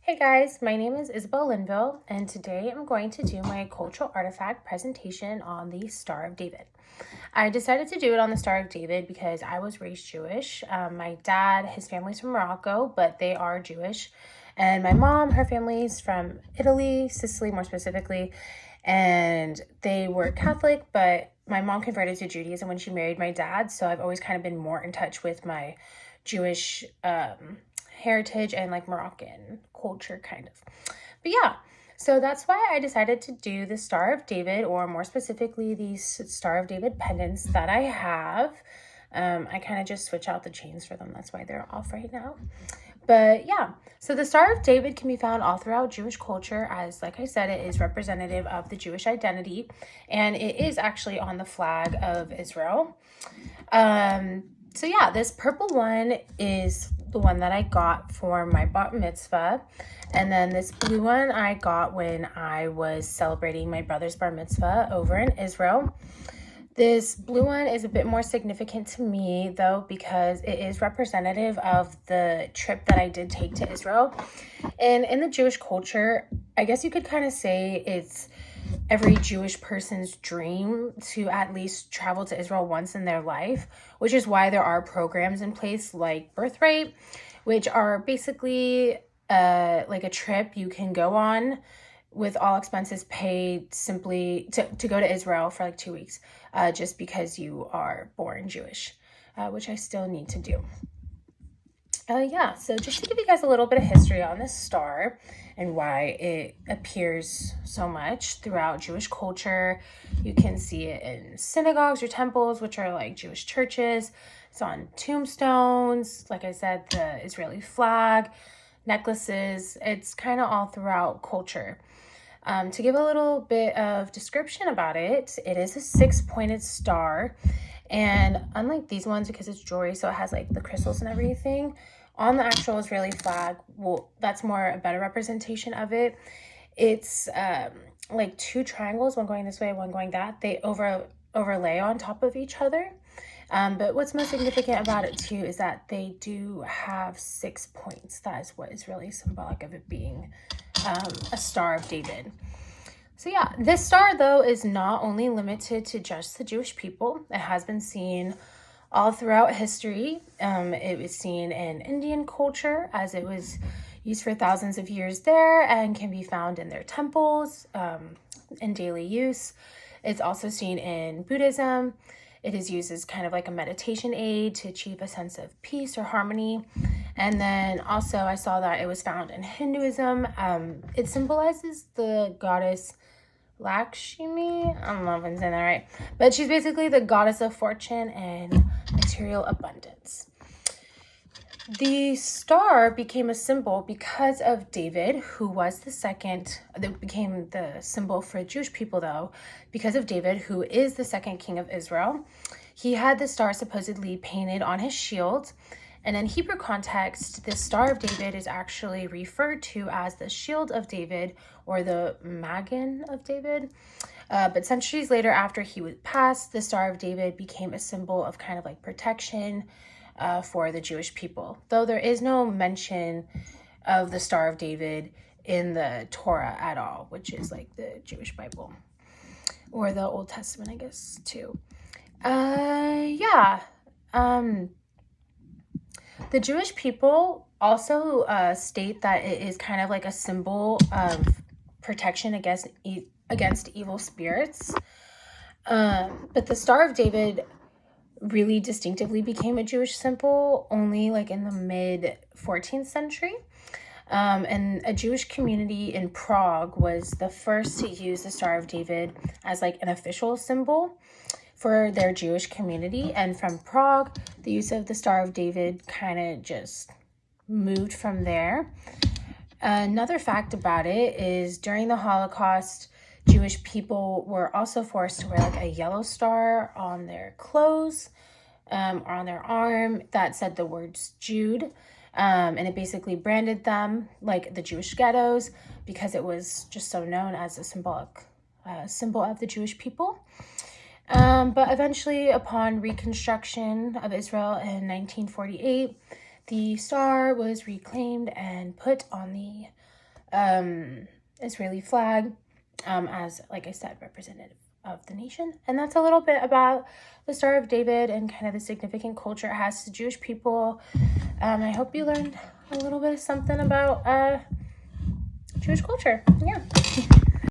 Hey guys, my name is Isabel Linville, and today I'm going to do my cultural artifact presentation on the Star of David. I decided to do it on the Star of David because I was raised Jewish. My dad, his family's from Morocco, but they are Jewish. And my mom, her family's from Italy, Sicily more specifically, and they were Catholic, but my mom converted to Judaism when she married my dad, so I've always kind of been more in touch with my Jewish heritage and like Moroccan culture kind of. But yeah, so that's why I decided to do the Star of David, or more specifically these Star of David pendants that I have. I kind of just switch out the chains for them. That's why they're off right now. But yeah, so the Star of David can be found all throughout Jewish culture, as like I said, it is representative of the Jewish identity, and it is actually on the flag of Israel. So yeah, this purple one is the one that I got for my bar mitzvah. And then this blue one I got when I was celebrating my brother's bar mitzvah over in Israel. This blue one is a bit more significant to me, though, because it is representative of the trip that I did take to Israel. And in the Jewish culture, I guess you could kind of say it's every Jewish person's dream to at least travel to Israel once in their life, which is why there are programs in place like Birthright, which are basically like a trip you can go on with all expenses paid, simply to go to Israel for like 2 weeks, just because you are born Jewish, which I still need to do. Yeah, so just to give you guys a little bit of history on this star and why it appears so much throughout Jewish culture. You can see it in synagogues or temples, which are like Jewish churches. It's on tombstones, like I said, the Israeli flag, necklaces. It's kind of all throughout culture. To give a little bit of description about it, it is a 6-pointed star. And unlike these ones, because it's jewelry, so it has like the crystals and everything, on the actual Israeli flag, well, that's more a better representation of it. It's like 2 triangles, one going this way, one going that. They overlay on top of each other. But what's most significant about it too is that they do have 6 points. That is what is really symbolic of it being a Star of David. So yeah, this star though is not only limited to just the Jewish people. It has been seen all throughout history. It was seen in Indian culture, as it was used for thousands of years there and can be found in their temples in daily use. It's also seen in Buddhism. It is used as kind of like a meditation aid to achieve a sense of peace or harmony. And then also I saw that it was found in Hinduism. It symbolizes the goddess Lakshmi. I don't know if I'm saying that right, but she's basically the goddess of fortune and material abundance. The star became a symbol because of David, who was the second, that became the symbol for Jewish people though, because of David, who is the second king of Israel. He had the star supposedly painted on his shield. And in Hebrew context, the Star of David is actually referred to as the Shield of David, or the Magen of David. But centuries later, after he was passed, the Star of David became a symbol of kind of like protection for the Jewish people. Though there is no mention of the Star of David in the Torah at all, which is like the Jewish Bible, or the Old Testament, I guess, too. The Jewish people also state that it is kind of like a symbol of protection against evil spirits. But the Star of David really distinctively became a Jewish symbol only like in the mid 14th century. And a Jewish community in Prague was the first to use the Star of David as like an official symbol for their Jewish community. And from Prague, the use of the Star of David kind of just moved from there. Another fact about it is during the Holocaust, Jewish people were also forced to wear like a yellow star on their clothes or on their arm that said the words Jude. And it basically branded them like the Jewish ghettos because it was just so known as a symbolic symbol of the Jewish people. But eventually, upon reconstruction of Israel in 1948, the star was reclaimed and put on the Israeli flag, as, like I said, representative of the nation. And that's a little bit about the Star of David and kind of the significant culture it has to Jewish people. I hope you learned a little bit of something about Jewish culture. Yeah.